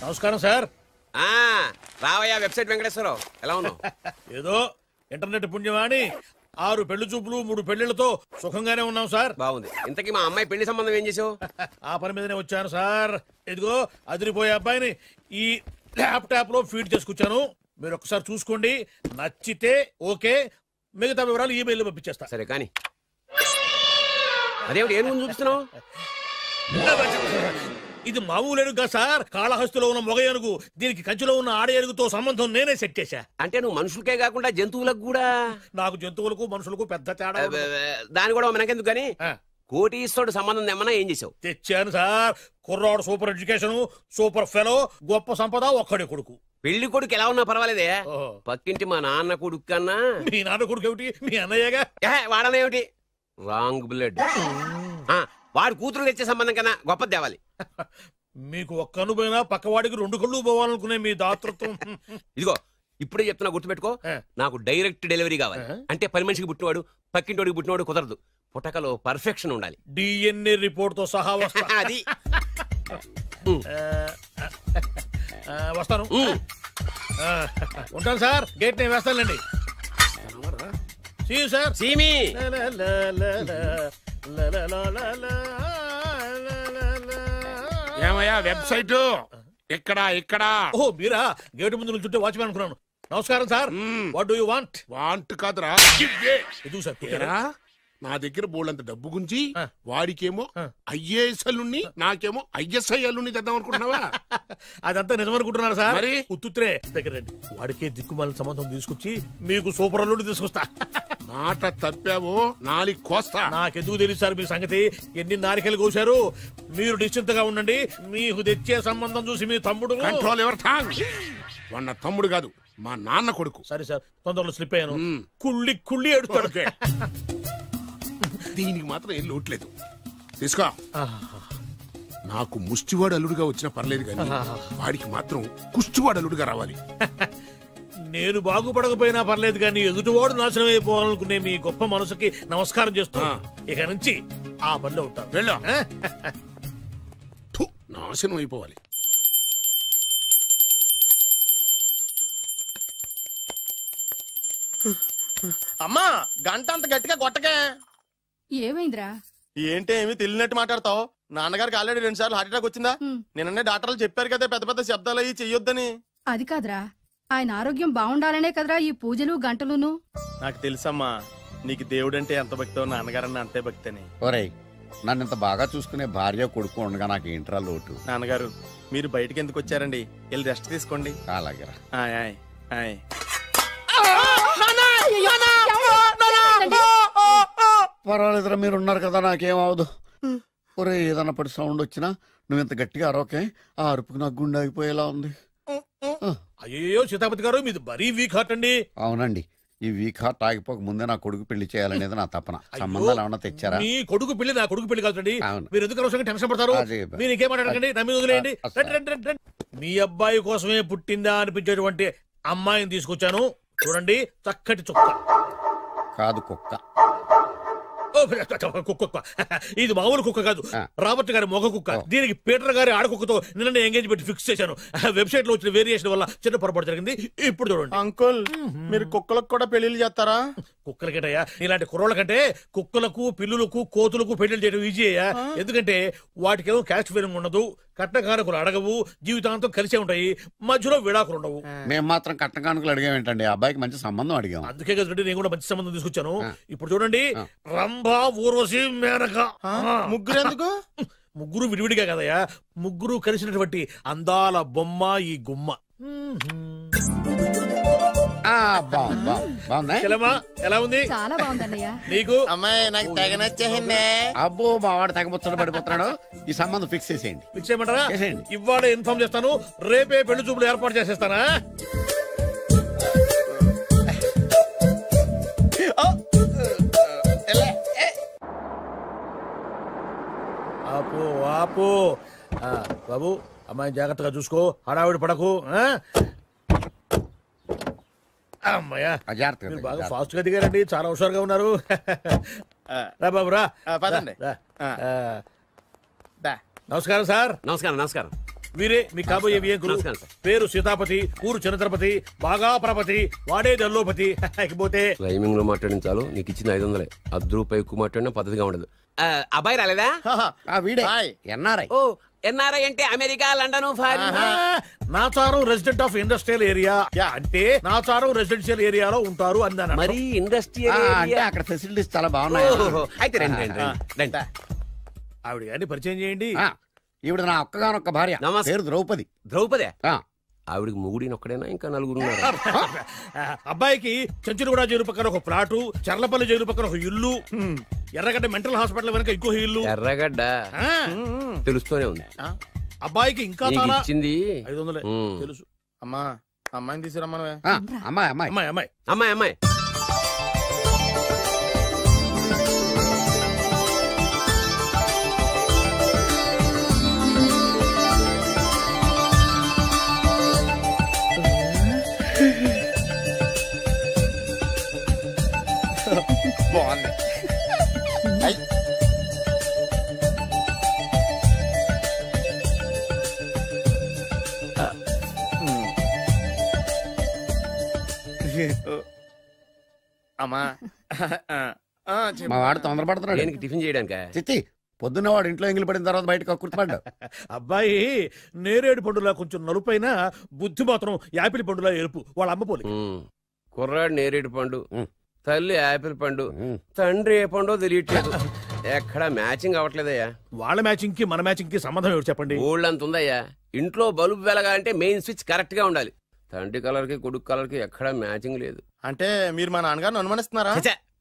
నమస్కారం సార్. రావయ్యా వెబ్సైట్ వెంకటేశ్వరరావు, ఎలా ఉన్నావు? ఏదో ఇంటర్నెట్ పుణ్యమాని 6 పెళ్లి చూపులు 3 పెళ్లిళ్లతో సుఖంగానే ఉన్నాం సార్. బాగుంది. ఇంతకీ మా అమ్మాయి పెళ్లి సంబంధం ఏం చేసావు? ఆ పని మీదనే వచ్చాను సార్. ఇదిగో అదిరిపోయే అబ్బాయిని ఈ ల్యాప్టాప్ లో ఫీడ్ చేసుకొచ్చాను. మీరు ఒకసారి చూసుకోండి, నచ్చితే ఓకే, మిగతా వివరాలు ఈమెయిల్ పంపించేస్తా. సరే కానీ అదేమిటి ఏం ముందు చూపిస్తున్నావు? ఇది మామూలు ఏనుగు సార్, కాళహస్తిలో ఉన్న మొగ ఏనుగు. దీనికి కంచిలో ఉన్న ఆడ ఏనుగుతో సంబంధం నేనే సెట్ చేశా. అంటే నువ్వు మనుషులకే కాకుండా జంతువులకు కూడా? నాకు జంతువులకు మనుషులకు పెద్ద తేడా. దాని కూడా మనకెందుకు గానీ కోటీశ్వరుడు సంబంధం ఏమన్నా ఏం చేసావు? తెచ్చాను సార్. కుర్రాడు సూపర్ ఎడ్యుకేషన్, సూపర్ ఫెలో, గొప్ప సంపద, ఒక్కడే కొడుకు. పెళ్లి కొడుకు ఎలా ఉన్నా పర్వాలేదే, పక్కింటి మా నాన్న కొడుకు కన్నా. మీ నాన్న కొడుకు ఏమిటి, మీ అన్నయ్యగా? వాడనేమిటి, రాంగ్ బ్లడ్. వాడు కూతురు తెచ్చే సంబంధం కన్నా గొప్ప తేవాలి. మీకు ఒక్క అనుభవైనా పక్కవాడికి 2 కళ్ళు పోవాలనుకునే మీ దాతృత్వం. ఇదిగో ఇప్పుడే చెప్తున్నా, గుర్తుపెట్టుకో. నాకు డైరెక్ట్ డెలివరీ కావాలి. అంటే పని మనిషికి పుట్టినవాడు పక్కింటోడికి పుట్టినవాడు కుదరదు. పుట్టకలో పర్ఫెక్షన్ ఉండాలి. డిఎన్ఏ రిపోర్ట్ తో సహా వస్తా. అది వస్తాను. ఉంటాను సార్, గేట్ నేను వేస్తానండి. సార్ సీమి ఏమయ్యా వెబ్సైట్ ఎక్కడా? ఓ మీరా, గేటు ముందు నుంచుంటే వాచ్మెన్ అనుకున్నాను. నమస్కారం sir. What do you want? Want కాదురా, ఎందుకు సార్? నా దగ్గర బోళ్ళంత డబ్బు గుంచి వాడికేమో ఐఏఎస్ అల్లుని, నాకేమో ఐఎస్ఐ అల్లుని తెద్దాం అనుకుంటున్నావా? అదంతా నిజమనుకుంటున్నారా సార్? మరి ఉత్తుత్రే దగ్గర రండి. వాడికే దిక్కుమాలిన సంబంధం తీసుకొచ్చి మీకు సూపర్ అల్లుడు తీసుకొస్తా. మాట తప్పావో నాలి కోస్తా. నాకెందుకు తెలుసు సార్ మీ సంగతి? ఎన్ని నారికలు కోశారు. మీరు నిశ్చింతగా ఉండండి, మీకు తెచ్చే సంబంధం చూసి మీ తమ్ముడు. కంట్రోల్ ఎవర్ థాంగ్. వాడు తమ్ముడు కాదు, మా నాన్న కొడుకు. సరే సార్, తొందరలో స్లిప్ అయ్యాను. కుళ్ళి కుళ్ళి ఏడుస్తాడు. దీనికి మాత్రం ఏం లోట్లేదు. తీసుకో. నాకు ముష్టివాడు అల్లుడుగా వచ్చినా పర్లేదు కానీ వాడికి మాత్రం కుష్టివాడు అల్లుడుగా రావాలి. నేను బాగుపడకపోయినా పర్లేదు కానీ ఎదుటివాడు నాశనం అయిపోవాలనుకునే మీ గొప్ప మనసుకి నమస్కారం చేస్తున్నా. ఇక నుంచి ఆ పనిలో ఉంటాను. వెళ్ళా, నాశనం అయిపోవాలి. అమ్మా, గంట అంత గట్టిగా కొట్టకే. ఏమైందిరా? ఏంటి ఏమి తెలియనట్టు మాట్లాడతావు? నాన్నగారికి ఆల్రెడీ 2 సార్లు హార్ట్ అటాక్ వచ్చిందా? నిన్ననే డాక్టర్లు చెప్పారు కదా పెద్ద పెద్ద శబ్దాలు అయ్యి చెయ్యొద్దని. అది కాదురా, ఆయన ఆరోగ్యం బాగుండాలనే కదరా ఈ పూజలు గంటలును. నాకు తెలుసమ్మా, నీకు దేవుడంటే ఎంత భక్తో నాన్నగారన్న అంతే భక్తి అని. ఒరేయ్, నన్ను ఇంత బాగా చూసుకునే భార్య కొడుకు ఉండగా నాకు ఏంట్రా లోటు? నాన్నగారు, మీరు బయటికి ఎందుకు వచ్చారండి? వెళ్ళి రెస్ట్ తీసుకోండి. అలాగేరా. పర్వాలేదురా, మీరు ఉన్నారు కదా, నాకేమవదు. ఒరే, ఏదన్నా పడి సౌండ్ వచ్చినా నువ్వు ఇంత గట్టిగా అరవకే. ఆ అరుపుకి నాకు గుండె ఆగిపోయేలా ఉంది. అయ్యో సీతాపతి గారు, మీది మరీ వీక్ హార్ట్ అండి. అవునండి, ఈ వీక్ హార్ట్ ఆగిపోక ముందే నా కొడుకు పెళ్లి చేయాలనేది నా తపన. సంబంధాలు ఏమన్నా తెచ్చారా? మీ కొడుకు పెళ్లి నా కొడుకు పెళ్లి కాదండి. మీరు ఎందుకు అవసరంగా టెన్షన్ పడతారు? మీరు ఇంకేమాటండి, నమ్మి వదిలేయండి. మీ అబ్బాయి కోసమే పుట్టిందా అనిపించేటువంటి అమ్మాయిని తీసుకొచ్చాను. చూడండి, చక్కటి చుక్క. కాదు, కుక్క. కుక్క. ఇది మామూలు కుక్క కాదు, రాబర్ట్ గారి మొగ కుక్క. దీనికి పీటర్ గారి ఆడకుక్కతో నిన్న ఎంగేజ్మెంట్ ఫిక్స్ చేశాను. వెబ్సైట్ లో వచ్చిన వేరియేషన్ వల్ల చిన్న పొరపాటు జరిగింది. ఇప్పుడు చూడండి. అంకుల్, మీరు కుక్కలకు కూడా పెళ్లిళ్ళు చేస్తారా? కుక్కలకేటయ్యా, ఇలాంటి కుర్రోళ్ళ కంటే కుక్కలకు, పిల్లులకు, కోతులకు పెళ్లిళ్ళు చేయడం ఈజీ అయ్యా. ఎందుకంటే వాటికేమో క్యాస్ట్ ఫీలింగ్ ఉండదు, కట్నకానుకలు అడగవు, జీవితాంతం కలిసే ఉంటాయి, మధ్యలో విడాకులు ఉండవు. మేము మాత్రం కట్నకానుకలు అడిగామేంటండి? అబ్బాయికి మంచి సంబంధం అడిగాం. అందుకే కదండి నేను కూడా మంచి సంబంధం తీసుకొచ్చాను. ఇప్పుడు చూడండి, రంభా, ఊర్వశి, మేనక. ముగ్గురు ఎందుకు? ముగ్గురు విడివిడిగా కదయ్యా, ముగ్గురు కలిసినటువంటి అందాల బొమ్మ ఈ గుమ్మ. ఎలా ఉంది? చాలా బాగుందన్నయ్య. నీకు? అమ్మాయి నాకు తెగ నచ్చేసింది. అబ్బో, మా వాడు తెగబుచ్చట పడిపోతున్నాడు. ఈ సంబంధం ఫిక్స్ చేసేయండి. ఫిక్స్ చేయమంటారా? ఇవాళ ఇన్ఫార్మ్ చేస్తాను, రేపే పెళ్లి చూపులు ఏర్పాటు చేసేస్తానా? ఆపు ఆపు. బాబు, అమ్మాయి జాగ్రత్తగా చూసుకో, హడావిడి పడకు. అమ్మాయ్యా, బాగా ఫాస్ట్ గా దిగారండి, చాలా హుషారుగా ఉన్నారు. రా బాబు, రా. పదండి. నమస్కారం సార్. నమస్కారం. నమస్కారం. వీరే మీ కాబోయే వియంకులు. పేరు సీతాపతి, ఊరు చంద్రపతి, బాగా ప్రపతి, వాడే దల్లోపతి. ఇకపోతే టైమింగ్ లో మాట్లాడించాలు, నీకు ఇచ్చిన 500. ₹10 ఎక్కువ మాట్లాడినా పద్ధతిగా ఉండదు. అబ్బాయి రాలేదా? వీడే ఎన్ఆర్ఐ. ఓ ఎన్ఆర్ఐ అంటే America, London, foreign. Nacharam resident of industrial area అంటే నాచారం రెసిడెన్షియల్ ఏరియాలో ఉంటారు అందాను. మరి ఇండస్ట్రియల్ అంటే అక్కడ ఫెసిలిటీస్ చాలా బాగున్నాయి. అయితే రండి. ఆవిడ గారిని పరిచయం చేయండి. ఈవిడ నా ఒక్కగానొక్క భార్య, పేరు ద్రౌపది. ద్రౌపదే? ఆవిడికి మొగుడిని ఒక్కడేనా, ఇంకా నలుగురు ఉన్నారు? అబ్బాయికి చెంచులగూడ జైలు పక్కన ఒక ప్లాటు, చర్లపల్లి జైలు పక్కన ఒక ఇల్లు, ఎర్రగడ్డ మెంటల్ హాస్పిటల్ వెనక ఇంకో ఇల్లు. ఎర్రగడ్డ తెలుస్తూనే ఉంది. అబ్బాయికి ఇంకా ఇచ్చింది 500 తెలుసు. అమ్మా అమ్మాయిని తీసుకురమ్మా. అమ్మాయి అమ్మాయి అమ్మాయి అమ్మాయి అమ్మాయి అమ్మాయి బాగుంది. అమ్మా మా వాడు తొందరపడుతున్నాడు. దేనికి? టిఫిన్ చేయడానికా? చిచ్చి, పొద్దున్న వాడు ఇంట్లో ఎంగిలి పడిన తర్వాత బయటకు కుర్తుపడ్డాడు. అబ్బాయి నేరేడు పండులా కొంచెం నలుపైన, బుద్ధి మాత్రం యాపిల్ పండులా ఎరుపు. వాళ్ళ అమ్మ పోలి. కుర్రాడు నేరేడు పండు, తల్లి యాపిల్ పండు, తండ్రి ఏ పండో తెలియట్లేదు. ఎక్కడ మ్యాచింగ్ అవ్వట్లేదయ్యా. వాళ్ళ మ్యాచింగ్ కి మన మ్యాచింగ్ కి సంబంధం ఏమిటి చెప్పండి? ఊళ్ళంత ఉందయ్యా. ఇంట్లో బల్బు వెలగాలంటే మెయిన్ స్విచ్ కరెక్ట్ గా ఉండాలి. తండ్రి కలర్ కి కొడుకు కలర్ కి ఎక్కడ మ్యాచింగ్ లేదు. అంటే మీరు మా నాన్నగారిని అనుమానిస్తున్నారా?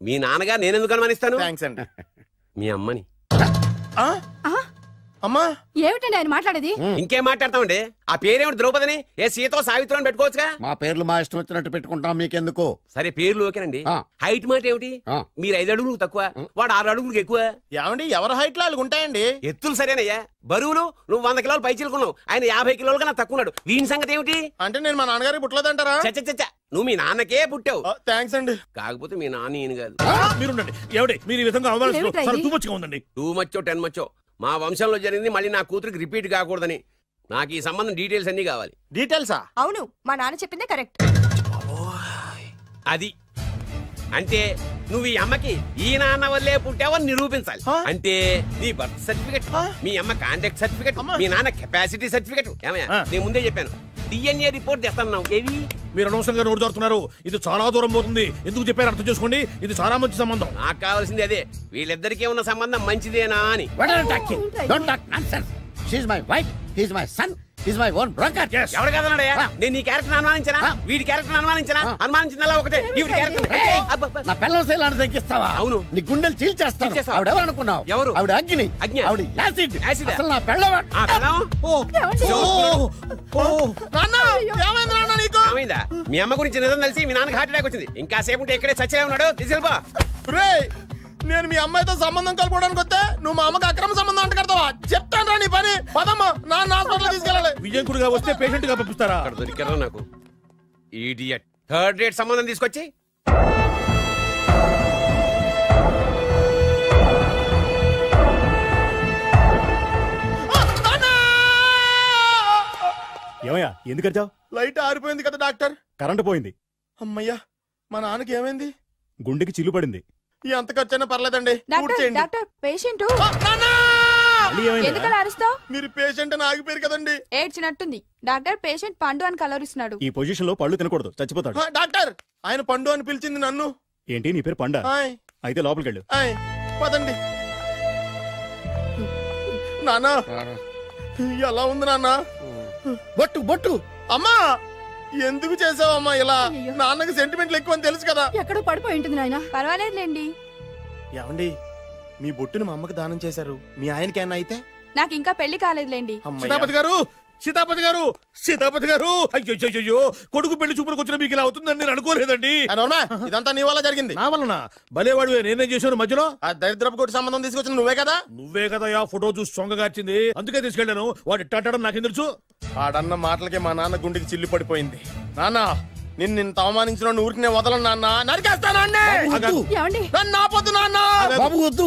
మీ నాన్నగారు నేనెందుకు అనుమానిస్తాను? థ్యాంక్స్ అండి. మీ అమ్మని. అమ్మా ఏమిటండి ఆయన మాట్లాడేది? ఇంకేం మాట్లాడతామండి? ఆ పేరేమిటి? ద్రౌపదిని ఏ సీతో సావిత్రం పెట్టుకోవచ్చుగా. మా పేర్లు మా ఇష్టం వచ్చినట్టు పెట్టుకుంటాం, మీకెందుకు? సరే పేర్లు ఓకేనండి. హైట్ మాట ఏమిటి? మీరు 5 అడుగులు తక్కువ, వాడు 6 అడుగులకు ఎక్కువ. ఏమండి ఎవరి హైట్ లో వాళ్ళకి ఉంటాయండి. ఎత్తులు సరేనయ్యా. బరువులు నువ్వు 100 కిలోలు పై చిలుకున్నావు, ఆయన 50 కిలోలు కన్నా తక్కువ ఉన్నాడు. వీని సంగతి ఏమిటి? అంటే నేను మా నాన్నగారికి పుట్టలేదంటారా? చచ్చ నువ్వు మీ నాన్నకే పుట్టావు. థ్యాంక్స్ అండి. కాకపోతే మీ నాన్న ఈయన కాదు. మీరుండండి. ఎవడే మీరు ఈ విధంగా అవమానిస్తున్నారు? టూ మచ్గా ఉందండి. 2 మచ్చో 10 మచ్చో మా వంశంలో జరిగింది మళ్ళీ నా కూతురికి రిపీట్ కాకూడదని నాకు ఈ సంబంధం డీటెయిల్స్ అన్ని కావాలి. డీటెయిల్సా? అవును, మా నాన్న చెప్పిందే కరెక్ట్. అది అంటే నువ్వు ఈ అమ్మకి ఈ నాన్న వల్లే పుట్టావని నిరూపించాలి. అంటే నీ బర్త్ సర్టిఫికెట్, మీ అమ్మ కాంటాక్ట్ సర్టిఫికెట్, మీ నాన్న కెపాసిటీ సర్టిఫికెట్. ఏమయ్యా, నేను ముందే చెప్పాను DNA రిపోర్ట్ తెస్తాను. ఏవి? మీరు అనవసరంగా నోరు దొరుకుతున్నారు. ఇది చాలా దూరం పోతుంది. ఎందుకు చెప్పారు అర్థం చేసుకోండి. ఇది చాలా మంచి సంబంధం. నాకు కావాల్సింది అదే, వీళ్ళిద్దరికీ ఉన్న సంబంధం మంచిదేనా అని. ఎవరు కదన్నాడయ్యా? నేను నీ క్యారెక్టర్ అనుమానించనా? వీడి క్యారెక్టర్ అనుమానించనా? అనుమానించిందల్లా ఒకటే. వీడి క్యారెక్టర్ నా పిల్లల తగ్గిస్తావా? అవును, నీ గుండెలు చీల్చేస్తాను. ఆవిడెవరు అనుకున్నావు? ఎవరు? ఆవిడ అగ్ని. ఆవిడ యాసిడ్. అసలు నా పెళ్ళవాడు. ఏమైందా? మీ అమ్మ గురించి నిజం తెలిసి మీ నాన్నకి హార్ట్ అటాక్ వచ్చింది. ఇంకా సేపు ఉంటే ఇక్కడే చచ్చే ఉన్నాడు. తీసుకెళ్ళిపో. నేను మీ అమ్మాయితో సంబంధం కలుపుకోవడానికి వస్తే నువ్వు మా అమ్మకి అక్రమ సంబంధం అంట కడతావా? చెప్తాను రా నీ పని. పదమ్మా, నాన్న హాస్పిటల్ తీసుకెళ్ళాలి. విజయకుడిగా వస్తే పేషెంట్ గా పంపిస్తారా? అక్కడ దొరికారా నాకు ఈడియట్. 3rd రేట్ సంబంధం తీసుకొచ్చి ఏమయ్యా, ఎందుకు వచ్చావు? లైట్ ఆరిపోయింది కదా డాక్టర్. కరెంటు పోయింది. అమ్మయ్యా, మా నాన్నకి ఏమైంది? గుండెకి చిల్లు పడింది. ఎంత ఖర్చైనా పర్లేదండి. డాక్టర్, పేషెంట్ ఎందుకలా అరుస్తావు? మీరు పేషెంట్ అని ఆగిపోయారు కదండి. ఏడ్చినట్టుంది. డాక్టర్, పేషెంట్ పండు అని కలరిస్తున్నాడు. ఈ పొజిషన్ లో పళ్ళు తినకూడదు, చచ్చిపోతాడు. డాక్టర్, ఆయన పండు అని పిలిచింది నన్ను. ఏంటి, నీ పేరు పండా? అయితే లోపలికి వెళ్ళు. పదండి. నాన్న ఎలా ఉంది నాన్న? బొట్టు బొట్టు. అమ్మా ఎందుకు చేసావమ్మా ఇలా? నాన్నకి సెంటిమెంట్లు ఎక్కువ అని తెలుసు కదా. ఎక్కడో పడిపోయి ఉంటుంది నాయన. పర్వాలేదులేండి. ఏమండి, మీ బొట్టును మా అమ్మకి దానం చేశారు. మీ ఆయనకి ఏమన్నా అయితే? నాకు ఇంకా పెళ్లి కాలేదులేండి. సీతాపతి గారు, సీతాపతి గారు, సీతాపతి గారు, అయ్యో కొడుకు పెళ్లి చూపులకు వచ్చిన మీకు ఇలా అవుతుందని నేను అనుకోలేదండి. ఇదంతా నీ వల్ల జరిగింది. నా వలన? భలేవాడు, నేనేం చేశాను మధ్యలో? ఆ దరిద్రపు కొట్టి సంబంధం తీసుకొచ్చిన నువ్వే కదా. నువ్వే కదా ఆ ఫోటో చూసి సొంగగార్చింది. అందుకే తీసుకెళ్ళాను. వాడు ఇట్టాడడం నాకేం తెలుసు? ఆడన్న మాటలకే మా నాన్న గుండెకి చిల్లు పడిపోయింది. నాన్న, నిన్ను అవమానించిన ఊరికి నేను వదలను నాన్న, నరికేస్తానండి. నన్ను ఆపొద్దు నాన్న.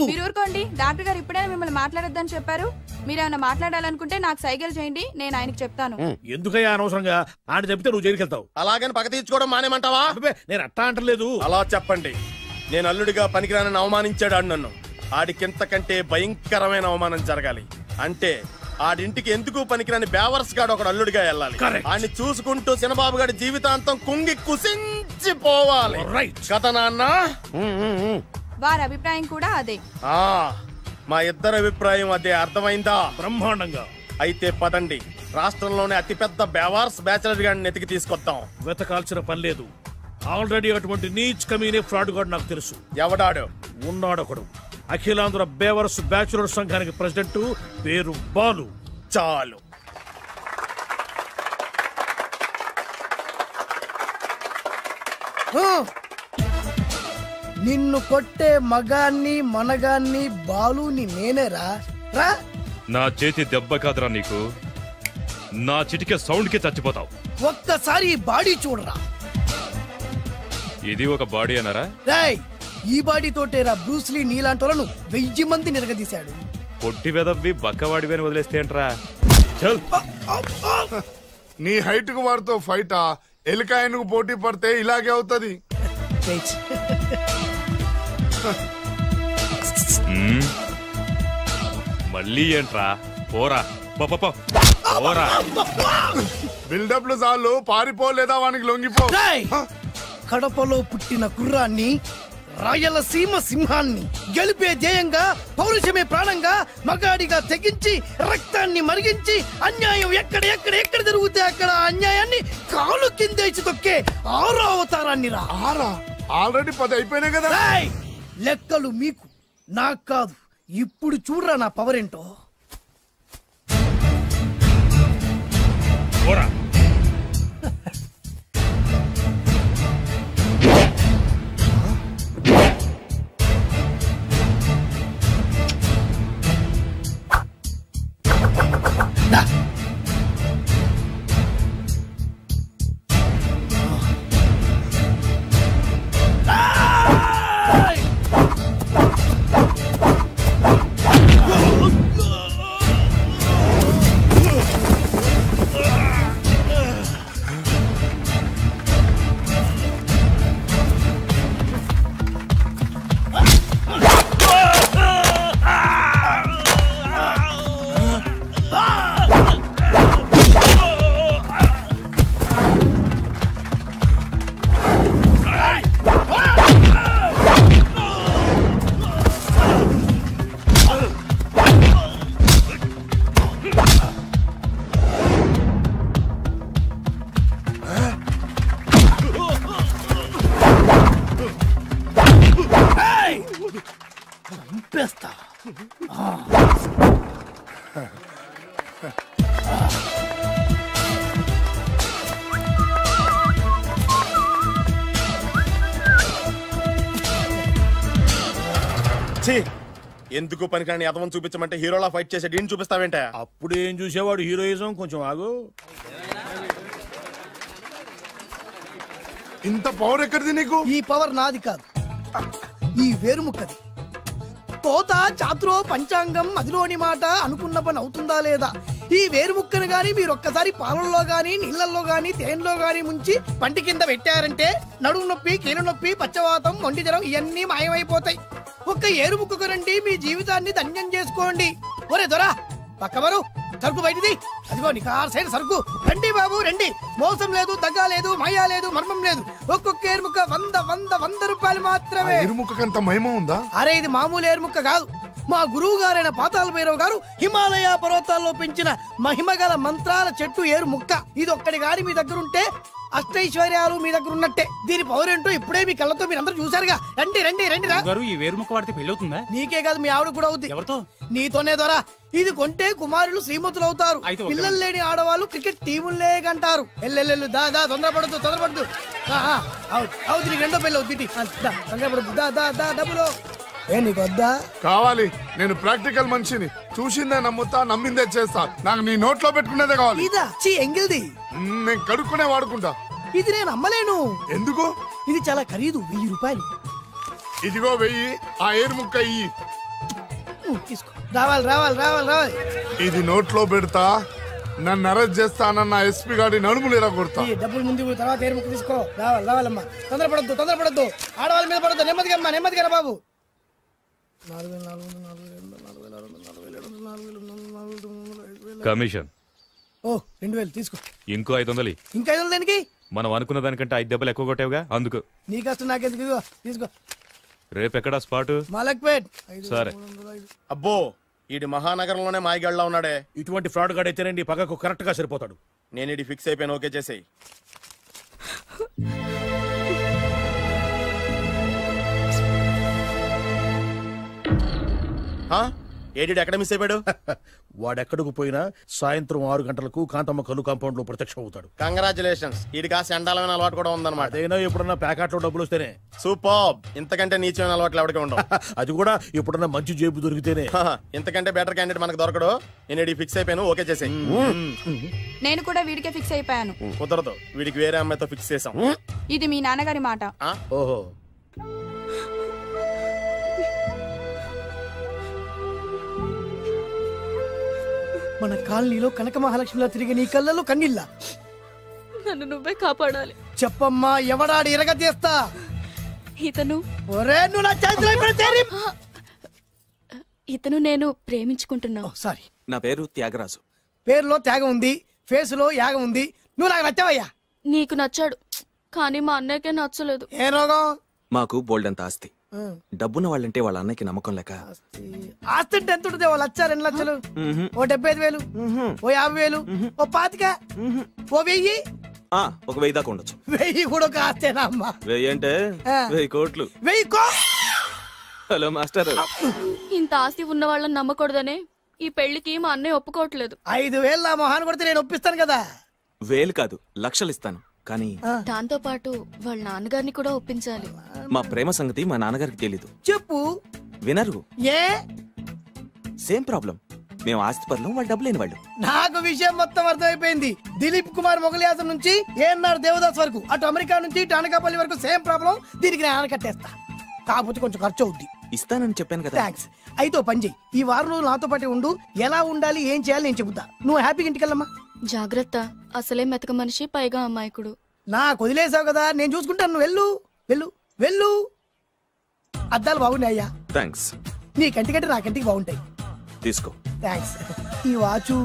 మీరు ఊరుకోండి. డాక్టర్ గారు ఇప్పుడే మిమ్మల్ని మాట్లాడొద్దని చెప్పారు. మీరేమైనా మాట్లాడాలనుకుంటే నాకు సైకిల్ చేయండి, నేను ఆయనకి చెప్తాను. ఎందుకయ్యా అనవసరంగా ఆయన చెప్తే నువ్వు జైలుకి వెళ్తావు. అలాగని పక్క తీర్చుకోవడం మానేమంటావా? నేను అట్టా అంటలేదు. అలా చెప్పండి. నేను అల్లుడిగా పనికిరానని అవమానించాడు ఆడు నన్ను. ఆడికింతకంటే భయంకరమైన అవమానం జరగాలి. అంటే ఆడింటికి ఎందుకు పనికిరాని బేవర్స్ గాడు ఒకడు అల్లుడిగా వెళ్ళాలి. ఆడిని చూసుకుంటూ చిన్నబాబు గారి జీవితాంతం కుంగి కుసించిపోవాలి కదా నాన్న? వారి అభిప్రాయం కూడా అదే. మా ఇద్దరు అభిప్రాయం అదే. అర్థమైందా? బ్రహ్మాండంగా. అయితే పదండి, రాష్ట్రంలోనే అతిపెద్ద బేవార్స్ బ్యాచిలర్ గాడిని ఎతికి తీసుకొద్దాం. వెతకాల్సిన పని లేదు. ఆల్రెడీ అటువంటి నీచ్ కమీనే ఫ్రాడ్ గాడు నాకు తెలుసు. ఎవడాడు? ఉన్నాడొకడు. అఖిలాంధ్ర బేవర్స్ బ్యాచులర్ సంఘానికి ప్రెసిడెంట్, పేరు బాలు. చాలు. నిన్ను కొట్టే మగాన్ని మనగాన్ని బాలుని నేనేరా. రా. నా చేతి దెబ్బ కాదురా నీకు, నా చిటికే సౌండ్ కి చచ్చిపోతావు. ఒక్కసారి ఈ బాడీ చూడరా. ఇది ఒక బాడీ అన్నారా? రాయ్, ఈ బాడీ తోటేరా బ్రూస్లీ నీలాంటోలను 1000 మంది నిరగదీశాడు. పొట్టి వెదవ్వి బక్కవాడివని వదిలేస్తే ఏంట్రా? నీ హైట్ కు వాడితో ఫైటా? ఎలికాయనకు పోటీ పడితే ఇలాగే అవుతుంది. మళ్ళీ ఏంట్రా? పోరా పోరా. బిల్డప్లు చాలు, పారిపోలేదా వానికి లొంగిపో. కడపలో పుట్టిన కుర్రాన్ని, రాయలసీమ సింహాన్ని గెలిపే ధ్యేయంగా, పౌరుషమే ప్రాణంగా, మగాడిగా తెగించి రక్తాన్ని మరిగించి అన్యాయం ఎక్కడ జరుగుతే అక్కడ అన్యాయాన్ని కాలు కిందేసి తొక్కే 6వ అవతారాన్ని రా. ఆల్రెడీ 10 అయిపోయినాయి కదా. లెక్కలు మీకు, నాకు కాదు. ఇప్పుడు చూడరా నా పవర్ ఏంటో. ఎందుకు పనికిరాని అదవం చూపించమంటే హీరోలా ఫైట్ చేసే డీన్ చూపిస్తావేంట? అప్పుడు ఏం చూసేవాడు హీరోయిజం. కొంచెం ఆగు. ఇంత పవర్ ఎక్కడిది నీకు? ఈ పవర్ నాది కాదు, ఈ వేరుముక్కది. తోత చాతురో పంచాంగం అదిలోని మాట అనుకున్న పని అవుతుందా లేదా? ఈ వేరుముక్కను గాని మీరొక్కసారి పాలల్లో గాని నీళ్లలో గాని తేనెలో గాని ముంచి పంటి కింద పెట్టారంటే నడుము నొప్పి, కీలు నొప్పి, పచ్చవాతం, మొండి జ్వరం ఇవన్నీ మాయమైపోతాయి. ఒక్క ఏరుముక్కకు రండి, మీ జీవితాన్ని ధన్యం చేసుకోండి. ఒరే దొరా, పక్కవరు సరుకు బయటిది. అదిగో నికార్సైన సరుకు. రండి బాబు రండి. మోసం లేదు, దగ్గ లేదు, మాయా లేదు, మర్మం లేదు. ఒక్కొక్క ఏరుముక్క 100 రూపాయలు మాత్రమే. ఏరుముక్కకంత మహిమ ఉందా? అరే ఇది మామూలు ఏరుముక్క కాదు. మా గురువు గారైన పాతాళ భైరవ్ గారు హిమాలయ పర్వతాల్లో పెంచిన మహిమగల మంత్రాల చెట్టు ఏరుముక్క. ఇది ఒక్కడి గాని మీ దగ్గర ఉంటే అష్టైశ్వర్యాలు మీ దగ్గర ఉన్నట్టే. దీని పవర్ ఏంటో ఇప్పుడే మీ కళ్ళతో మీరు అందరూ చూసారుగా. రండి రండి రండి రా. ఈ వేరుముక్క వాడితే పెళ్లి అవుతుందా? నీకే కాదు, మీ ఆవిడ కూడా అవుతుంది. ఎవరితో? నీతోనే ద్వారా. ఇది కొంటే కుమారులు శ్రీమంతులు అవుతారు. పిల్లలు లేని ఆడవాళ్ళు క్రికెట్ టీములే కంటారు. ఎల్లెల్లెల్లు దా దా, తొందరపడద్దు. అవుతుంది, నీకు రెండో పెళ్ళి అవుతుంది. తొందరపడద్దు, దా దా దా. డబ్బులు ఏ నీకు వద్దా? కావాలి. నేను ప్రాక్టికల్ మనిషిని. చూసిందే నమ్ముతా, నమ్మిందే చేస్తా. నాకు నీ నోట్లో పెట్టుకునేదే కావాలి. ఇదా? చీ ఎంగిల్ది. నేను కడుక్కునే వాడుకుంటా. ఇది నేను అమ్మలేను. ఎందుకు? ఇది చాలా ఖరీదు, 1000 రూపాయలు. ఇదిగో 1000, ఆ ఏరు ముక్క ఇయ్యి. తీసుకో. రావాలి రావాలి రావాలి రావాలి. ఇది నోట్లో పెడతా, నన్ను అరెస్ట్ చేస్తానన్న ఎస్పీ గారి నడుములు ఎరగొడతా. ఈ డబ్బులు ముందు తర్వాత ఏరు ముక్క తీసుకో. రావాలి రావాలమ్మా. తొందరపడద్దు. ఆడవాళ్ళ మీద పడద్దు. నెమ్మదిగా అమ్మా, నెమ్మదిగా బాబు. 4,400 కమిషన్. ఓ 2000 తీసుకో. ఇంకో 500. ఇంకా 500 దేనికి? మనం అనుకున్న దానికంటే 5 దెబ్బలు ఎక్కువ కొట్టావుగా, అందుకు. నీ కష్టం నాకెందుకు? ఇదిగో తీసుకో. రేపెక్కడా స్పాట్? మలక్పేట్. సరే. అబ్బో, ఈడి మహానగరంలోనే మాయగాళ్ళ ఉన్నాడే. ఇటువంటి ఫ్రాడ్ గాడు అయితేనండి పగకు కరెక్ట్ గా సరిపోతాడు. నేను ఇది ఫిక్స్ అయిపోయాను, ఓకే చేసేయి. ఏడి ఎక్కడ మిస్ అయిపోయాడు? వాడెక్కడికి పోయినా సాయంత్రం 6 గంటలకు కాంతమ్మ కల్లు కాంపౌండ్ లో ప్రత్యక్షం అవుతాడు. కంగ్రాచులేషన్స్, ఈడికి ఆ సెండాలమైన అలవాటు కూడా ఉందన్నమాట. అదైనా ఎప్పుడన్నా ప్యాకెట్లో డబ్బులు వస్తేనే. సూపర్, ఇంతకంటే నీచమైన అలవాట్లు ఎవరికి ఉండవు. అది కూడా ఎప్పుడన్నా మంచి జేబు దొరికితేనే. ఇంతకంటే బెటర్ క్యాండిడేట్ మనకు దొరకడు. నేను ఇది ఫిక్స్ అయిపోయాను, ఓకే చేసేయి. నేను కూడా వీడికే ఫిక్స్ అయిపోయాను. కుదరదు, వీడికి వేరే అమ్మాయితో ఫిక్స్ చేసాం. ఇది మీ నాన్నగారి మాట. ఓహో, మన కాలనీలో కనక మహాలక్ష్మిలా తిరిగి నీ కళ్ళలో కన్నీళ్ళ. నన్ను నువ్వే కాపాడాలి. చెప్పమ్మా, ఎవడాడి ఎరగ తీస్తా? ఇతను. ఒరే నువ్వు నా చేతిలో పెడితే. ఇతను నేను ప్రేమించుకుంటున్నావు. సారీ. నా పేరు త్యాగరాజు. పేరులో త్యాగం ఉంది, ఫేసులో యాగం ఉంది. నువ్వు నాకు నచ్చావయ్యా. నీకు నచ్చాడు, కానీ మా అన్నయ్యకే నచ్చలేదు. ఏ రోగం? మాకు బోల్డంత ఆస్తి. డబ్బున్న వాళ్ళంటే వాళ్ళ అన్నకి నమ్మకం లేక. ఆస్తి అంటే ఎంత ఉంటుంది? 1,00,000, 2 లక్షలు, ఓ 75,000, ఓ 50,000, ఓ 25,000, ఓ 1000. ఒక 1000 దాకా ఉండొచ్చు. 1000 కూడా ఒక ఆస్తేనా అమ్మా? 1000 అంటే 1000 కోట్లు. 1000 హలో మాస్టర్. ఇంత ఆస్తి ఉన్న వాళ్ళని నమ్మకూడదనే ఈ పెళ్లికి మా అన్నయ్య ఒప్పుకోవట్లేదు. 5,000 నా మొహాన్ని కొడితే నేను ఒప్పిస్తాను కదా. 1000 కాదు, లక్షలు ఇస్తాను. కానీ దాంతో పాటు వాళ్ళ నాన్నగారిని కూడా ఒప్పించాలి. మా ప్రేమ సంగతి మా నాన్నగారికి తెలీదు. చెప్పు. వినరు. ఏ? Same problem. మేము ఆస్తి పరులు, వాళ్ళు డబ్బు లేని వాళ్ళు. నాకు విషయం మొత్తం అర్థమైపోయింది. దిలీప్ కుమార్ మొగలియాసం నుంచి ఏఎన్ఆర్ దేవదాస్ వరకు, అటు అమెరికా నుంచి ఇటు అనకాపల్లి వరకు సేమ్ ప్రాబ్లం. దీనికి నేను కట్టేస్తా, కాకపోతే కొంచెం ఖర్చు అవుద్ది. ఇస్తానని చెప్పాను కదా. థ్యాంక్స్. అయితే ఓ పని చెయ్యి, ఈ వారం రోజులు నాతో పాటే ఉండు. ఎలా ఉండాలి, ఏం చేయాలి నేను చెబుతా. నువ్వు హ్యాపీగా ఇంటికి వెళ్ళమ్మా. జాగ్రత్త, అసలే మెతక మనిషి, పైగా అమాయకుడు. నాకు వదిలేసావు కదా, నేను చూసుకుంటాను. నువ్వు వెళ్ళు వెళ్ళు వెళ్ళు. అద్దాలు బాగున్నాయి అయ్యా. థ్యాంక్స్. నీ కంటికంటే నా కంటికి బాగుంటాయి. తీసుకో. థ్యాంక్స్. ఈ వాచు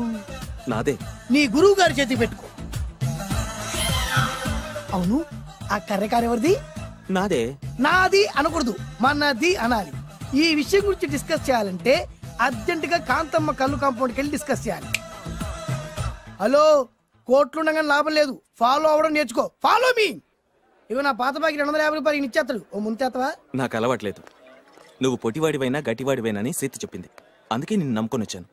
నాదే. నీ గురువు గారి చేతికి పెట్టుకో. అవును, ఆ కర్రెకారు ఎవరిది? నాదే. నాది అనకూడదు, మనది అనాలి. ఈ విషయం గురించి డిస్కస్ చేయాలంటే అర్జెంట్ గా కాంతమ్మ కల్లు కాంపౌండ్కి వెళ్ళి డిస్కస్ చేయాలి. హలో, కోట్లుండగానే లాభం లేదు. ఫాలో అవ్వడం నేర్చుకో. Follow me. ఇవి నా పాత బాకి 250 రూపాయలు ఇచ్చేస్తాడు. ఓ ముంతేత్తవా? నాకు అలవాట్లేదు. నువ్వు పొట్టివాడివైనా గట్టివాడివైనా అని సీత చెప్పింది. అందుకే నిన్ను నమ్ముకొని వచ్చాను.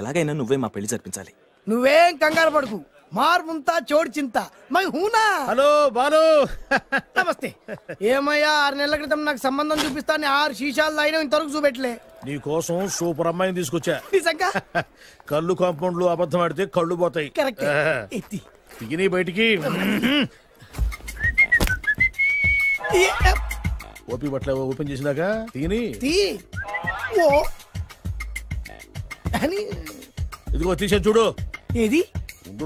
ఎలాగైనా నువ్వే మా పెళ్లి జరిపించాలి. నువ్వేం కంగారు పడుకు. మార్ ముంతా చోడు చింత మై హూనా. హలో బాలు. నమస్తే. ఏమయ్యా, 6 నెలల క్రితం నాకు సంబంధం చూపిస్తాను 6 శీషాలు అయినా ఇంతవరకు చూపెట్టలే. నీ కోసం సూపర్ అమ్మాయిని తీసుకొచ్చా. నిజంగా? కళ్ళు కాంపౌండ్ లో అబద్ధం ఆడితే కళ్ళు పోతాయి. కరెక్ట్. దిగిని బయటికి. ఓపి బట్ల ఓపెన్ చేసినాక తిని ఇదిగో తీసే చూడు. ఏది?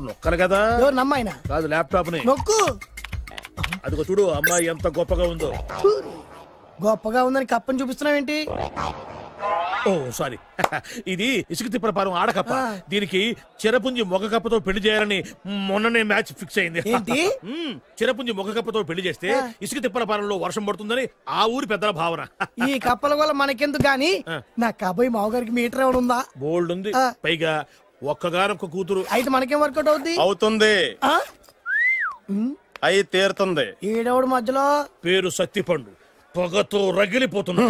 నొక్కలు కదా. నమ్మాయినా కాదు, ల్యాప్టాప్ ని నొక్కు. అదిగో చూడు, అమ్మాయి ఎంత గొప్పగా ఉందో. గొప్పగా ఉందని కప్పని చూపిస్తున్నావేంటి? ఓ సారీ, ఇది ఇసుక తిప్పల పారం ఆడకప్ప. దీనికి చిరపుంజి మొగ కప్పతో పెళ్లి చేయాలని మొన్ననే మ్యాచ్ ఫిక్స్ అయింది. చిరపుంజి మొగ కప్పతో పెళ్లి చేస్తే ఇసుక తిప్పల పారంలో వర్షం పడుతుందని ఆ ఊరి పెద్దల భావన. ఈ కప్పల వల్ల మనకెందుకు గాని, నా కాబోయే మావగారికి మీటర్ ఏమైనా ఉందా? బోల్డ్ ఉంది. పైగా ఒక్కగారొక్క కూతురు. అయితే మనకేం వర్కౌట్ అవుతుంది? అవుతుంది, అయి తీరుతుంది. ఈడవుడు మధ్యలో పేరు సత్తిపండు, పొగతో రగిలిపోతున్నా.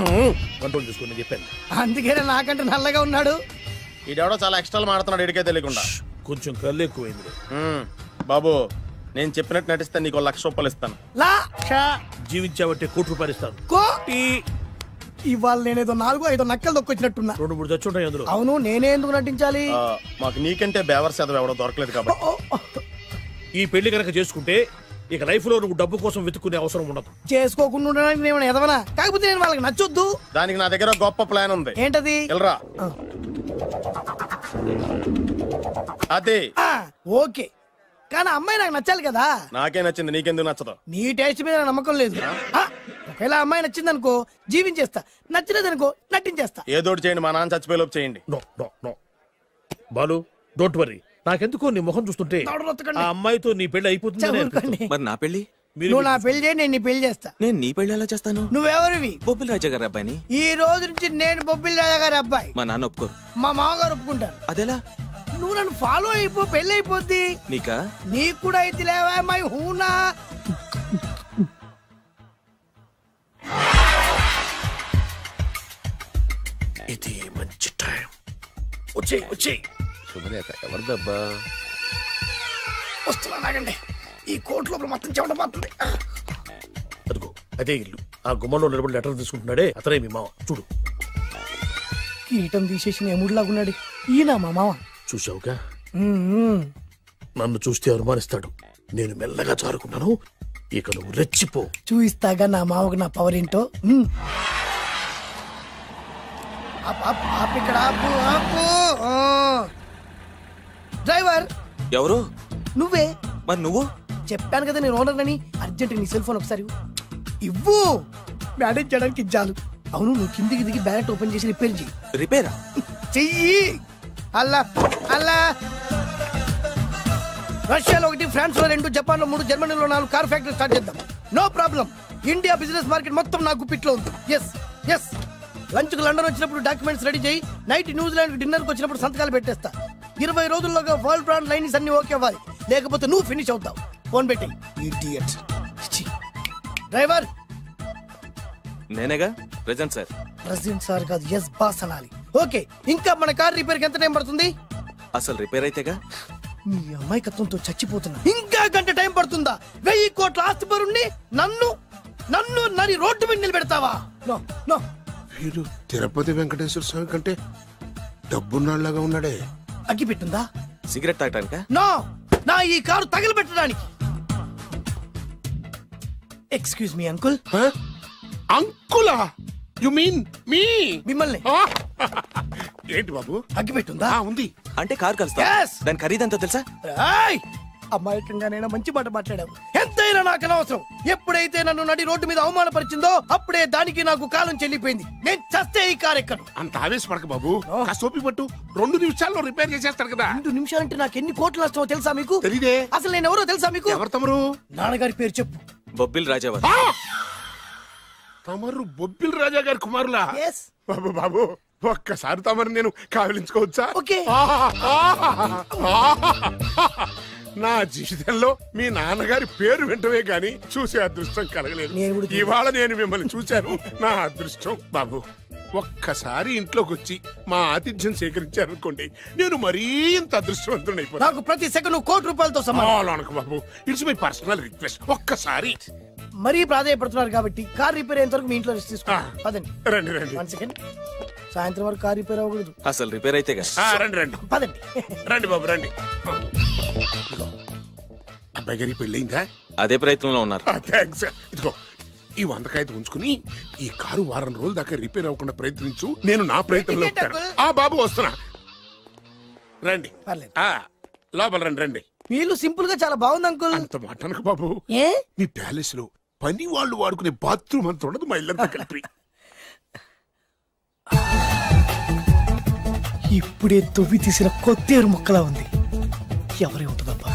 కంట్రోల్ చూసుకుని చెప్పాను. అందుకేనే నాకంటే నల్లగా ఉన్నాడు. ఈడెవడో చాలా ఎక్స్ట్రాలు మాడుతున్నాడు, ఇడికే తెలియకుండా. కొంచెం కళ్ళు ఎక్కువైంది. బాబు, నేను చెప్పినట్టు నటిస్తే నీకు 1,00,000 రూపాయలు ఇస్తాను. జీవించావంటే 1,00,00,000 రూపాయలు ఇస్తాను. ఇవాళ నేనేదో 4-5 నక్కలు దొక్కొచ్చినట్టున్నా. 2-3 చచ్చుంటాయి అందులో. అవును, నేనే ఎందుకు నటించాలి? మాకు నీకంటే బేవర్ శాతం ఎవడో దొరకలేదు కాబట్టి. ఈ పెళ్లి కనుక చేసుకుంటే ఇక లైఫ్ లో నువ్వు డబ్బు కోసం వెతుక్కునే అవసరం ఉండదు. చేసుకోకుండా ఉండడానికి నేను ఎదవనా? కాకపోతే నేను వాళ్ళకి నచ్చొద్దు. దానికి నా దగ్గర గొప్ప ప్లాన్ ఉంది. ఏంటది? వెళ్ళరా. అదే. ఓకే, కానీ అమ్మాయి నాకు నచ్చాలి కదా. నాకే నచ్చింది, నీకెందుకు నచ్చదు? నీ టేస్ట్ మీద నమ్మకం లేదు. ఒకవేళ అమ్మాయి నచ్చింది అనుకో జీవించేస్తా, నచ్చలేదు అనుకో నటించేస్తా. ఏదోటి చేయండి, మా నాన్న చచ్చిపోయేలోపు చేయండి. బాలు డోంట్ వరీ, నాకెందుకో నీ ముఖం చూస్తుంటే ఆ అమ్మాయితో నీ పెళ్లి అయిపోతుంది. మరి నా పెళ్లి? నువ్వు నా పెళ్లి చేయి, నేను నీ పెళ్లి చేస్తా. నేను నీ పెళ్లి ఎలా చేస్తాను? నువ్వెవరివి? బొబ్బిలి రాజా గారి అబ్బాయిని. ఈ రోజు నుంచి నేను బొబ్బిలి రాజా గారి అబ్బాయి. మా నాన్న ఒప్పుకోరు. మా మామగారు ఒప్పుకుంటారు. అదెలా? నువ్వు నన్ను ఫాలో అయిపో, పెళ్లి అయిపోద్ది. నీకా? నీకు కూడా అయితే లేవా మై హూనా. ఇది మంచి టైం. వచ్చేయ్ వచ్చేయ్. శుభలేఖ ఎవరిదబ్బా? వస్తున్నా నాగండి, ఈ కోట్ లోపల మొత్తం చెమటపోతుంది. అదిగో అదే ఇల్లు. ఆ గుమ్మంలో నిలబడి లెటర్ తీసుకుంటున్నాడే అతనే మీ మామ. చూడు, కీటం తీసేసిన ఎముడిలాగున్నాడు. ఈయన మా మామ. చూసావుగా, నన్ను చూస్తే అనుమానిస్తాడు. నేను మెల్లగా చారుకున్నాను, ఇక నువ్వు రెచ్చిపో. చూయిస్తాగా నా మామకు నా పవర్ ఏంటో. ఇక్కడ డ్రైవర్ ఎవరు? నువ్వే. మరి నువ్వు? చెప్పాను కదా నేను ఓనర్ అని. అర్జెంట్ నీ సెల్ ఫోన్ ఒకసారి ఇవ్వు, మేనేజ్ చేయడానికి ఇచ్చాను. అవును, నువ్వు కిందికి దిగి బ్యాలెట్ ఓపెన్ చేసి రిపేర్ చెయ్యి. రిపేరా? చెయ్యి. అల్లా అల్లా. రష్యాలో 1, ఫ్రాన్స్ లో 2, జపాన్ లో 3, జర్మనీలో 4 కార్ ఫ్యాక్టరీ స్టార్ట్ చేద్దాం. No problem. India business market మొత్తం నా గుప్పిట్లో ఉంది. Yes yes. లంచ్ కు లండన్ వచ్చినప్పుడు డాక్యుమెంట్స్ రెడీ చేయి. నైట్ న్యూజిలాండ్ డిన్నర్ కు వచ్చినప్పుడు సంతకాలు పెట్టేస్తా. 20 రోజుల్లోగా వరల్డ్ బ్రాండ్ లైన్స్ అన్ని ఓకే అవ్వాలి, లేకపోతే నువ్వు ఫినిష్ అవుతావు. ఫోన్ పెట్టి. ఇడియట్. డ్రైవర్ నేనేగా. Present sir. ప్రెసిడెంట్ సార్ కాదు, ఎస్ బాస్ అనాలి. ఓకే, ఇంకా మన కార్ రిపేర్ కి ఎంత టైం పడుతుంది? అసలు రిపేర్ అయితేగా. మీ అమాయకత్వంతో చచ్చిపోతున్నా. ఇంకా గంట టైం పడుతుందా? 1000 కోట్ల ఆస్తి పరుణ్ణి నన్ను నన్ను నరి రోడ్డు మీద నిలబెడతావా? No no. వీడు తిరుపతి వెంకటేశ్వర స్వామి కంటే డబ్బున్నాళ్ళగా ఉన్నాడే. అగ్గి పెట్టుందా? సిగరెట్ తాగటానికా? నో, నా ఈ కారు తగిలిపెట్టడానికి. Excuse me uncle. అంకులా? You mean me? మిమ్మల్ని. ఏంటి బాబు? అగ్గి పెట్టుందా? ఉంది. అంటే కారు కలుస్తా. దాని ఖరీదంతా తెలుసా? అమాయకంగానైనా మంచి మాట మాట్లాడావు. ఎంతైనా నాకు అనవసరం. ఎప్పుడైతే నన్ను నడి రోడ్డు మీద అవమానపరిచిందో అప్పుడే దానికి నాకు కాలం చెల్లిపోయింది. నేను చస్తే ఈ కారు ఎక్కను. అంత ఆవేశపడక బాబు, కాస్త పట్టు. 2 నిమిషాల్లో రిపేర్ చేసేస్తారు కదా. 2 నిమిషాలంటే నాకు ఎన్ని కోట్లు నష్టమో తెలుసా మీకు? తెలీదే. అసలు నేను ఎవరో తెలుసా మీకు? ఎవరు తమరు? నాన్నగారి పేరు చెప్పు. బొబ్బిల్ రాజావారు. తమరు బొబ్బిల్ రాజా గారి కుమారులా? బాబు బాబు, ఒక్కసారి తమరు నేను కావలించుకోవచ్చా? నా జీవితంలో మీ నాన్నగారి పేరు వింటమే గాని చూసే అదృష్టం కలగలేదు. ఇవాళ నేను మిమ్మల్ని చూశాను, నా అదృష్టం. బాబు, ఒక్కసారి ఇంట్లోకి వచ్చి మా ఆతిథ్యం సేకరించారనుకోండి, నేను మరీ ఇంత అదృష్టవంతుడైపోతాను. నాకు ప్రతి సెకండ్ ₹1,00,00,000తో సమానం. బాబు, ఇట్స్ మై పర్సనల్ రిక్వెస్ట్. ఒక్కసారి. మరీ ప్రాధాయపడుతున్నారు కాబట్టి కార్ రిపేర్ అయ్యేంత వరకు మీ ఇంట్లో రెస్ట్ తీసుకోండి. పదండి. రండి రండి. 1 సెకండ్. సాయంత్రం వరకు కార్ రిపేర్ అవ్వకూడదు. అసలు రిపేర్ అయితేగా. రండి రండి. పదండి. రండి బాబు రండి. అబ్బాయి గారి పెళ్ళయిందా? అదే ప్రయత్నంలో ఉన్నారు. థ్యాంక్స్. ఇదిగో ఈ 100 కాయలు ఉంచుకుని ఈ కారు వారం రోజుల దాకా రిపేర్ అవ్వకుండా ప్రయత్నించు. నేను నా ప్రయత్నంలో ఉంటాను. బాబు వస్తున్నా. రండి. లోపల రండి రండి. వీళ్ళు సింపుల్ గా చాలా బాగుంది అంకుల్. అంత మాట అనకు బాబు. మీ ప్యాలెస్ లో పని వాళ్ళు వాడుకునే బాత్రూమ్ అంత ఉండదు మా ఇల్లంతా కలిపి. ఇప్పుడే తొవ్వి తీసిన కొత్తేరు మొక్కలా ఉంది. ఎవరే ఉంటుందబ్బా?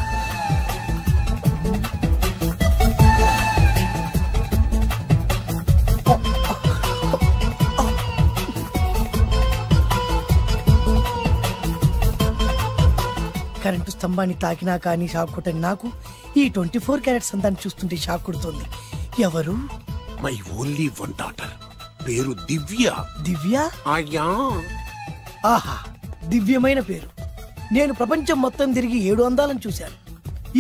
కరెంటు స్తంభాన్ని తాకినా కానీ షాక్ కొట్టని నాకు ఈ 24 క్యారెట్స్ అందాన్ని చూస్తుంటే షాక్ కొడుతుంది. ఎవరు? My only 1 daughter. పేరు దివ్య. దివ్య? అయ్యా. ఆహా, దివ్యమైన పేరు. నేను ప్రపంచం మొత్తం తిరిగి 7 అందాలను చూశాను.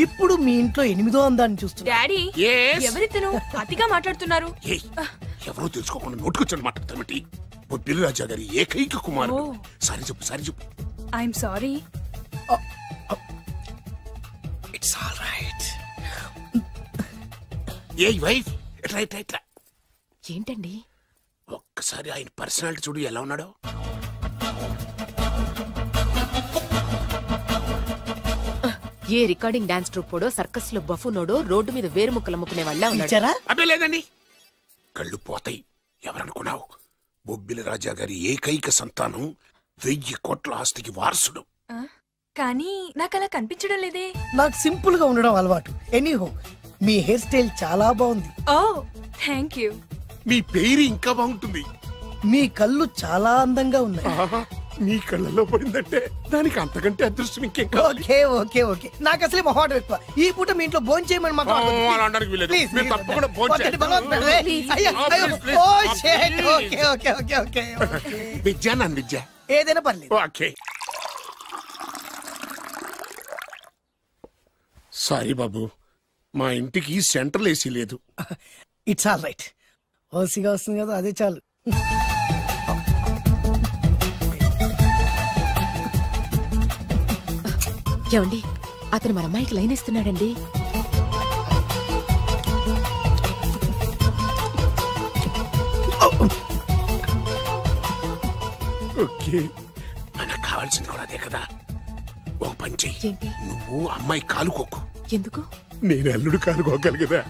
ఇప్పుడు మీ ఇంట్లో 8వ అందాన్ని చూస్తున్నా. డాడీ, ఎవరితను అతిగా మాట్లాడుతున్నారు? ఎవరో తెలుసుకోకుండా నోటుకొచ్చాడు మాట్లాడతామటి. బొబ్బిలి రాజా గారి ఏకైక కుమారుడు. సారీ చెప్పు, సారీ చెప్పు. I'm sorry. It's all right. A wife ఎట్లా ఎట్లా ఎట్లా ఏంటండి ఒక్కసారి ఆయన పర్సనాలిటీ చూడు ఎలా ఉన్నాడో. ఏ రికార్డింగ్ డాన్స్ ట్రూపోడో సర్కస్ లో బఫునోడో రోడ్డు మీద వేరు ముక్కలు అమ్ముకునే వాళ్ళ ఉన్నాడు. అబ్బే లేదండి, కళ్ళు పోతాయి. ఎవరనుకున్నావు? బొబ్బిలి రాజా గారి ఏకైక సంతానం, 1000 కోట్ల ఆస్తికి వారసుడు. కానీ నాకు అలా కనిపించడం లేదే. నాకు సింపుల్ గా ఉండడం అలవాటు. ఎనీహో మీ హెయిర్ స్టైల్ చాలా బాగుంది. ఓ థ్యాంక్ యూ. మీ పేరు ఇంకా బాగుంటుంది. మీ కళ్ళు చాలా అందంగా ఉన్నాయి. మీ కళ్ళలో పడిందంటే దానికి అంతకంటే అదృష్టం ఇంకేం కావాలి. ఓకే ఓకే ఓకే నాకు అసలే మొహాటం ఎక్కువ. ఈ పూట మీ ఇంట్లో భోజనం చేయమని మాకు అనడానికి వీలేదు. మేము తప్పకుండా విద్య నన్ను విద్య ఏదైనా పర్లేదు. ఓకే సారీ బాబు, మా ఇంటికి సెంట్రల్ ఏసీ లేదు. It's all right. ఓసిగా వస్తుంది కదా, అదే చాలు. ఏమండి, అతను మన అమ్మాయికి లైన్ ఇస్తున్నాడండి. ఓకే, మనకు కావాల్సింది కూడా అదే కదా. ఒక పని చెయ్యి, నువ్వు అమ్మాయి కాలుకోకు. ఎందుకు? నేను అల్లుడు కాలుకోగలి కదా.